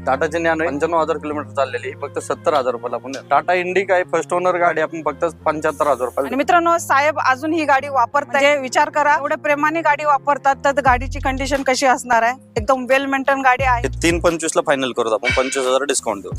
टाटाची nano 95,000 kilometre चाललेली, फक्त 70,000 रुपयाला आपण. टाटा इंडिका आहे, फर्स्ट ओनर गाडी, आपण फक्त 75,000 रुपयाला. आणि मित्रांनो, साहेब अजून ही गाडी वापरताय, विचार करा, एवढ्या प्रेमाने गाडी वापरतात तर गाडीची कंडिशन कशी असणार आहे. एकदम वेल मेंटेन गाडी आहे. 325 ला फायनल करू आपण, 25,000 डिस्काउंट देऊ.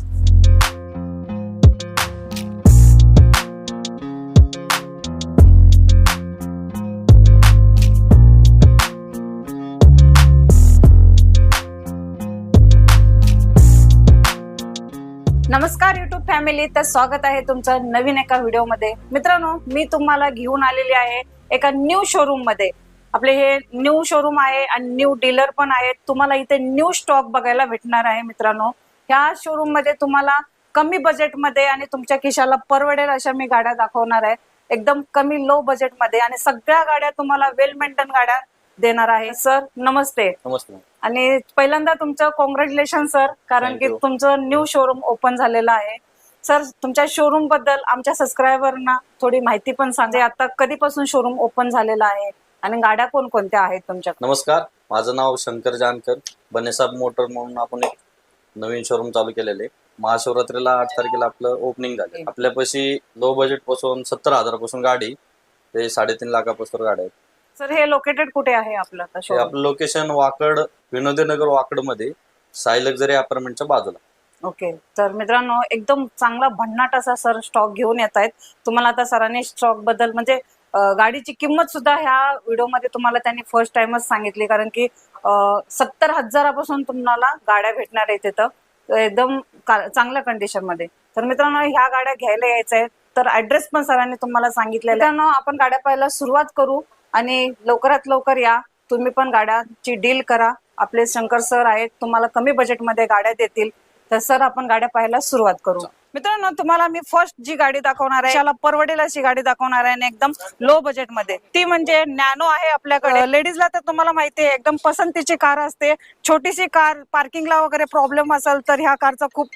नमस्कार युट्यूब फॅमिली, तर स्वागत आहे तुमचं नवीन एका व्हिडिओ मध्ये. मित्रांनो, मी तुम्हाला घेऊन आलेली आहे एका न्यू शोरूम मध्ये. आपले हे न्यू शोरूम आहे आणि न्यू डीलर पण आहेत. तुम्हाला इथे न्यू स्टॉक बघायला भेटणार आहे. मित्रांनो, ह्या शोरूम मध्ये तुम्हाला कमी बजेट मध्ये आणि तुमच्या खिशाला परवडेल अशा मी गाड्या दाखवणार आहे. एकदम कमी लो बजेट मध्ये, आणि सगळ्या गाड्या तुम्हाला वेल मेंटेन गाड्या देणार आहे. सर नमस्ते. नमस्ते. आणि पहिल्यांदा तुमचं कॉंग्रॅच्युलेशन सर, कारण की तुमचं न्यू शोरूम ओपन झालेलं आहे. सर, तुमच्या शोरूम बद्दल आमच्या सबस्क्रायबरना थोडी माहिती पण सांगा. आता कधीपासून शोरूम ओपन झालेला आहे आणि गाड्या कोणकोणत्या आहेत तुमच्याकडे? नमस्कार, माझं नाव शंकर जानकर. बनेसाब मोटर म्हणून आपण एक नवीन शोरूम चालू केलेले. महाशिवरात्रीला 8 तारखेला आपलं ओपनिंग झाले. आपल्यापाशी लो बजेट पासून 70,000 पासून गाडी ते 3.5 लाखापासून गाड्या आहेत. सर, हे लोकेटेड कुठे आहे आपलं आता शोरूम? आपलं लोकेशन वाकड, विनोदनगर वाकड मध्ये, साई लक्झरी अपार्टमेंटच्या बाजूला. ओके. तर मित्रांनो, एकदम चांगला भन्नाट असा सर स्टॉक घेऊन येत आहेत. तुम्हाला आता सरांनी स्टॉक बद्दल म्हणजे गाडीची किंमत सुद्धा ह्या व्हिडिओ मध्ये तुम्हाला त्यांनी फर्स्ट टाइमच सांगितली, कारण की 70,000 पासून तुम्हाला गाड्या भेटणार आहेत तिथं, एकदम चांगल्या कंडिशन मध्ये. तर मित्रांनो, ह्या गाड्या घ्यायला यायच्या आहेत तर ऍड्रेस पण सरांनी तुम्हाला सांगितलेला आहे. मित्रांनो, आपण गाड्या पाहायला सुरुवात करू आणि लवकरात लवकर या. तुम्ही पण गाड्यांची डील करा. आपले शंकर सर आहेत, तुम्हाला कमी बजेटमध्ये गाड्या देतील. तर सर, आपण गाड्या पाहायला सुरुवात करू. मित्रांनो, तुम्हाला मी फर्स्ट जी गाडी दाखवणार आहे, त्याला परवडेल अशी गाडी दाखवणार आहे आणि एकदम लो बजेट मध्ये. ती म्हणजे नॅनो आहे आपल्याकडे. लेडीजला तर तुम्हाला माहिती आहे, एकदम पसंतीची कार असते. छोटीशी कार, पार्किंगला वगैरे प्रॉब्लेम असेल तर ह्या कारचा खूप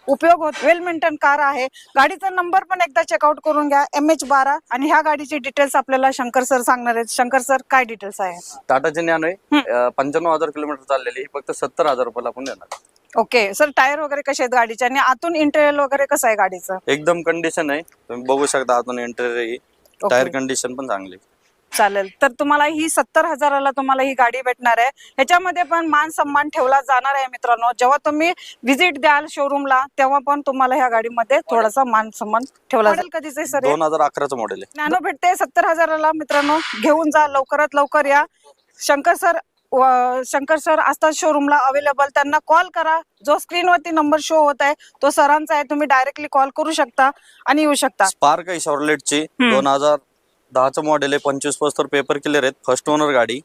उपयोग होतो. वेल मेंटेन कार आहे. गाडीचा नंबर पण एकदा चेकआउट करून घ्या, MH12. आणि ह्या गाडीची डिटेल्स आपल्याला शंकर सर सांगणार आहेत. शंकर सर, काय डिटेल्स आहे? टाटाची नॅनो आहे, 95,000 किलोमीटर चाललेली, फक्त 70,000 रुपयाला आपण देणार. ओके. सर, टायर वगैरे कसे आहेत गाडीचे आणि आतून इंटेरियर वगैरे कसं आहे गाडीचं? एकदम कंडिशन आहे, तुम्ही बघू शकता आतून इंटेरियर. टायर कंडिशन पण चांगली. चालेल. तर तुम्हाला ही 70,000ला तुम्हाला ही गाडी भेटणार आहे. ह्याच्यामध्ये पण मान सन्मान ठेवला जाणार आहे. मित्रांनो, जेव्हा तुम्ही व्हिजिट द्याल शोरूमला तेव्हा पण तुम्हाला ह्या गाडीमध्ये थोडासा मान सन्मान ठेवला जाईल. कधीच आहे सर? 2011चं मॉडेल आहे. नॅनो भेटते 70,000ला. मित्रांनो, घेऊन जा, लवकरात लवकर या. शंकर सर असतात शोरूमला अवेलेबल. त्यांना कॉल करा. जो स्क्रीनवरती नंबर शो होत आहे तो सरांचा आहे. तुम्ही डायरेक्टली कॉल करू शकता आणि येऊ शकता. स्पार्क आहे शॉर्लेटची, 2010चं मॉडेल आहे. 25 पासून पेपर क्लिअर आहेत. फर्स्ट ओनर गाडी.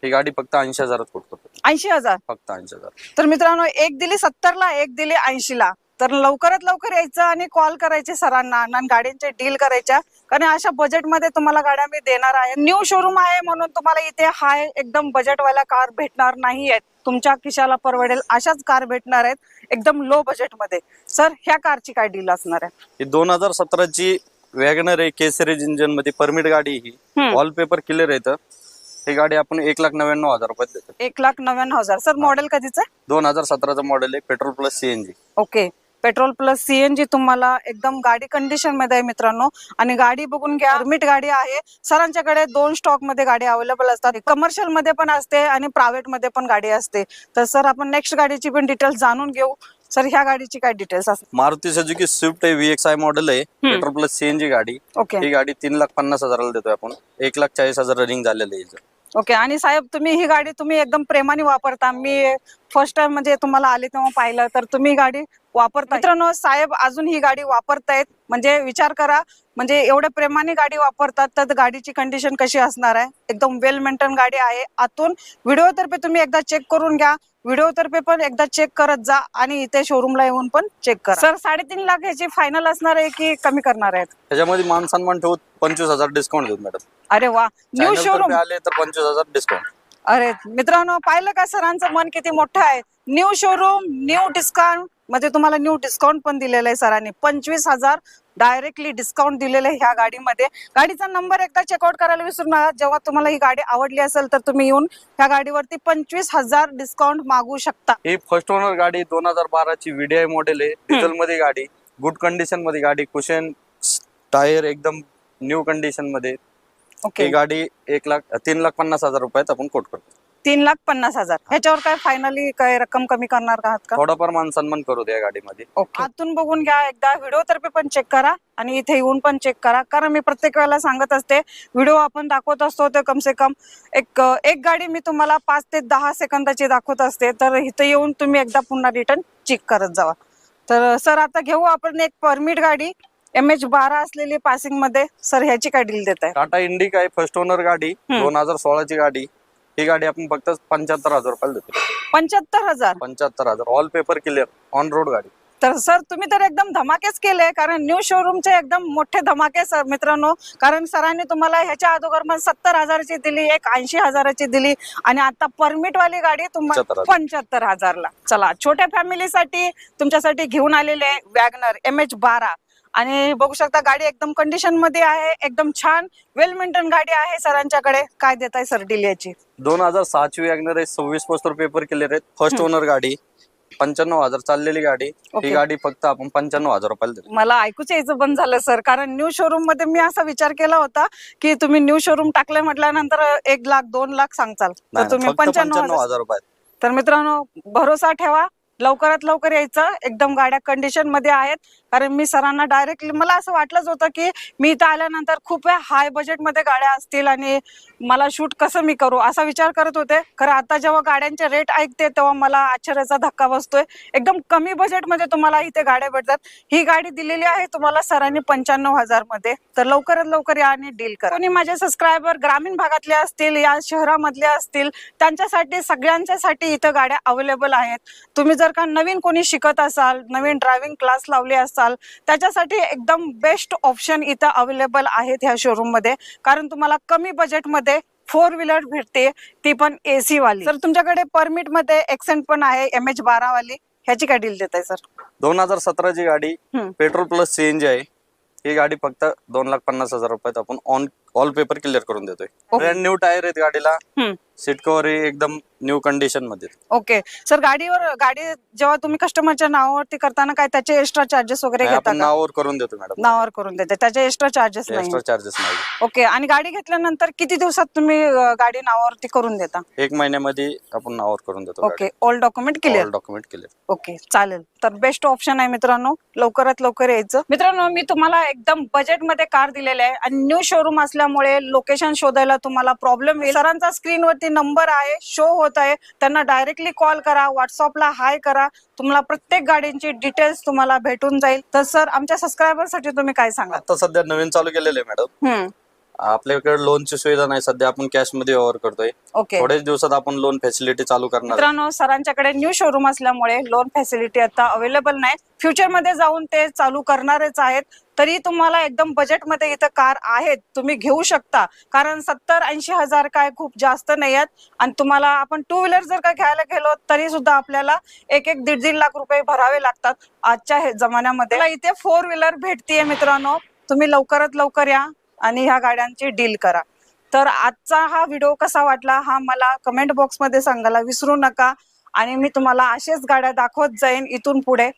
ही गाडी फक्त 80,000 फुट. 80,000 फक्त 80,000. तर मित्रांनो, एक दिली 70ला, एक दिली 80ला. तर लवकरात लवकर यायचं आणि कॉल करायचे सरांना आणि गाड्यांचे डील करायच्या, कारण अशा बजेटमध्ये तुम्हाला गाड्या मी देणार आहे. न्यू शोरूम आहे म्हणून तुम्हाला इथे हाय एकदम बजेटवाल्या कार भेटणार नाही आहेत. तुमच्या खिशाला परवडेल अशाच कार भेटणार आहेत एकदम लो बजेटमध्ये. सर, ह्या कारची काय डील असणार आहे? ही 2017ची वॅगनर आहे, केसरी इंजन मध्ये, परमिट गाडी. ही वॉलपेपर क्लिअर आहे. ही गाडी आपण 1,99,000 रुपयात देतो. 1,99,000. सर, मॉडेल कधीचं आहे? 2017चं मॉडेल आहे, petrol plus CNG. Okay. Petrol plus CNG तुम्हाला एकदम गाडी कंडिशन मध्ये आहे. मित्रांनो, आणि गाडी बघून घ्या, परमिट गाडी आहे. सरांच्याकडे 2 स्टॉक मध्ये गाडी अवेलेबल असतात. कमर्शियल मध्ये पण असते आणि प्रायव्हेट मध्ये पण गाडी असते. तर सर, आपण नेक्स्ट गाडीची पण डिटेल्स जाणून घेऊ. सर, ह्या गाडीची काय डिटेल्स असतात? मारुती सुझुकी स्विफ्ट आहे, VXI मॉडेल आहे, पेट्रोल प्लस CNG गाडी. ओके. ही गाडी 3,50,000ला देतोय आपण. 1,40,000 रनिंग झालेलं आहे. ओके. आणि साहेब, तुम्ही ही गाडी तुम्ही एकदम प्रेमाने वापरता. मी फर्स्ट टाइम म्हणजे तुम्हाला आले तेव्हा पाहिलं, तर तुम्ही गाडी वापरता. मित्रांनो, साहेब अजून ही गाडी वापरतायत, म्हणजे विचार करा, म्हणजे एवढ्या प्रेमाने गाडी वापरतात तर गाडीची कंडिशन कशी असणार आहे. एकदम वेल मेंटेन गाडी आहे. आतून व्हिडिओ तर्फे तुम्ही एकदा चेक करून घ्या. व्हिडिओ तर्फे पण एकदा चेक करत जा आणि इथे शोरूमला येऊन पण चेक करा. सर, 3.5 लाख ह्याची फायनल असणार आहे की कमी करणार आहेत? त्याच्यामध्ये मान सन्मान ठेवून 25,000 डिस्काउंट देऊ मॅडम. अरे वा, न्यू शोरूम आले तर 25,000 डिस्काउंट. अरे मित्रांनो, पाहिलं का सरांचं मन किती मोठं आहे. न्यू शोरूम, न्यू डिस्काउंट मध्ये तुम्हाला न्यू डिस्काउंट पण दिलेलं आहे सरांनी. 25,000 डायरेक्टली डिस्काउंट दिलेलं आहे ह्या गाडीमध्ये. गाडीचा नंबर एकदा चेकआउट करायला विसरू नका. जेव्हा तुम्हाला ही गाडी आवडली असेल तर तुम्ही येऊन ह्या गाडीवरती 25,000 डिस्काउंट मागू शकता. ही फर्स्ट ओनर गाडी 2012 ची VDI मॉडेल आहे. डिझेल मध्ये गाडी, गुड कंडिशन मध्ये गाडी, कुशन टायर एकदम न्यू कंडिशन मध्ये. ओके, ही गाडी 3,50,000 रुपयात आपण कोट करतो. 3,50,000. ह्याच्यावर काय फायनली काय रक्कम कमी करणार आहात का? थोडाफार मान सन्मान करू द्या गाडीमध्ये. ओके, आतून बघून घ्या एकदा, व्हिडिओ तर्फे पण चेक करा आणि इथे येऊन पण चेक करा. कारण मी प्रत्येक वेळेला सांगत असते, व्हिडिओ आपण दाखवत असतो तर कम से कम एक गाडी मी तुम्हाला 5 ते 10 सेकंदाची दाखवत असते. तर इथे येऊन तुम्ही एकदा पुन्हा रिटर्न चेक करत जावा. तर सर आता घेऊ आपण एक परमिट गाडी MH12 असलेली पासिंग मध्ये. सर ह्याची काय डील देत आहे? टाटा इंडिका आहे, फर्स्ट ओनर गाडी, 2016 ची गाडी. ही गाडी आपण फक्त 75,000 रुपयाला देतो. 75,000. 75,000 all paper clear, on road गाडी. तर सर तुम्ही तर एकदम धमाकेच केले, कारण न्यू शोरूमचे एकदम मोठे धमाके सर मित्रांनो. कारण सरांनी तुम्हाला ह्याच्या अगोदर 70,000ची दिली, एक 80,000ची दिली आणि आता परमिट वाली गाडी तुम्हाला 75,000ला. चला, छोट्या फॅमिलीसाठी तुमच्यासाठी घेऊन आलेले वॅगनर MH12 आणि बघू शकता गाडी एकदम कंडिशन मध्ये आहे, एकदम छान वेल मेंटेन गाडी आहे सरांच्याकडे. काय देताय सर डील याची? 2006 ची वॅगनर आहे, 26 पोस्टर पेपर केलेले आहेत, फर्स्ट ओनर गाडी, 95,000 चाललेली गाडी. ही गाडी फक्त आपण 95,000 रुपयाला देतो. मला ऐकूच यायचं बंद झालं सर, कारण न्यू शोरूम मध्ये मी असा विचार केला होता की तुम्ही न्यू शोरूम टाकले म्हटल्यानंतर 1 लाख 2 लाख सांगचाल, तर तुम्ही 95,000 रुपयात. तर मित्रांनो भरोसा ठेवा, लवकरात लवकर यायचं. एकदम गाड्या कंडिशन मध्ये आहेत. कारण मी सरांना डायरेक्टली, मला असं वाटलंच होतं की मी इथं आल्यानंतर खूप हाय बजेट मध्ये गाड्या असतील आणि मला शूट कसं मी करू असा विचार करत होते. खरं आता जेव्हा गाड्यांचे रेट ऐकते तेव्हा मला आश्चर्याचा धक्का बसतोय. एकदम कमी बजेट मध्ये तुम्हाला इथे गाड्या भेटतात. ही गाडी दिलेली आहे तुम्हाला सरांनी 95,000 मध्ये. तर लवकरात लवकर या आणि डील करा. कोणी माझे सबस्क्रायबर ग्रामीण भागातले असतील या शहरामधले असतील, त्यांच्यासाठी सगळ्यांच्यासाठी इथं गाड्या अवेलेबल आहेत. तुम्ही जर का नवीन कोणी शिकत असाल, नवीन ड्रायव्हिंग क्लास लावले असाल, त्याच्यासाठी एकदम बेस्ट ऑप्शन इथं अवेलेबल आहेत ह्या शोरूम मध्ये. कारण तुम्हाला कमी बजेट मध्ये 4 व्हीलर भेटते, ती पण AC वाली. तर तुमच्याकडे परमिट मध्ये एक्सेंट पण आहे MH12 वाली. ह्याची काय डील देताय सर? 2017 ची गाडी, पेट्रोल प्लस CNG आहे. ही गाडी फक्त 2,50,000 रुपयात आपण ऑल पेपर क्लिअर करून देतोय. ब्रँड न्यू टायर आहेत गाडीला, सीट कव्हर एकदम न्यू कंडिशन मध्ये. ओके सर, गाडी जेव्हा तुम्ही कस्टमरच्या नावावरती करताना काय त्याचे एक्स्ट्रा चार्जेस वगैरे घेता का? नावावर करून देतो मॅडम. नावावर करून देते, त्याचे एक्स्ट्रा चार्जेस नाही? एक्स्ट्रा चार्जेस नाही. ओके, आणि गाडी घेतल्यानंतर किती दिवसात तुम्ही गाडी नावावरती करून देता? 1 महिन्यामध्ये आपण नावावर करून देतो. Okay, all document clear. Okay, चालेल. तर बेस्ट ऑप्शन आहे मित्रांनो, लवकरात लवकर यायचं. मित्रांनो मी तुम्हाला एकदम बजेट मध्ये कार दिलेली आहे आणि न्यू शोरूम असल्यामुळे लोकेशन शोधायला तुम्हाला प्रॉब्लेम येईल. सरांचा स्क्रीनवरती नंबर आहे, शो होत आहे, त्यांना डायरेक्टली कॉल करा, व्हॉट्सअपला हाय करा. तुम्हाला प्रत्येक गाडीची डिटेल्स तुम्हाला भेटून जाईल. तर सर आमच्या सबस्क्रायबर साठी तुम्ही काय सांगा? आता सध्या नवीन चालू केलेले आहे मॅडम. आपल्याकडे लोनची सुविधा नाही, सध्या आपण कॅश मध्ये व्यवहार करतोय. ओके, थोड्याच दिवसात आपण लोन फॅसिलिटी चालू करणार. मित्रांनो सरांच्याकडे न्यू शोरूम असल्यामुळे लोन फॅसिलिटी आता अवेलेबल नाही, फ्युचर मध्ये जाऊन ते चालू करणारच आहेत. तरी तुम्हाला एकदम बजेट मध्ये इथं कार आहेत, तुम्ही घेऊ शकता. कारण 70-80 हजार काय खूप जास्त नाही आहेत. आणि तुम्हाला आपण 2 व्हीलर जर का घ्यायला गेलो तरी सुद्धा आपल्याला 1-1.5 लाख रुपये भरावे लागतात आजच्या जमान्यामध्ये. इथे 4 व्हीलर भेटतीये मित्रांनो, तुम्ही लवकरात लवकर या आणि ह्या गाड्यांची डील करा. तर आजचा हा व्हिडिओ कसा वाटला हा मला कमेंट बॉक्स मध्ये सांगायला विसरू नका. आणि मी तुम्हाला असेच गाड्या दाखवत जाईन इथून पुढे.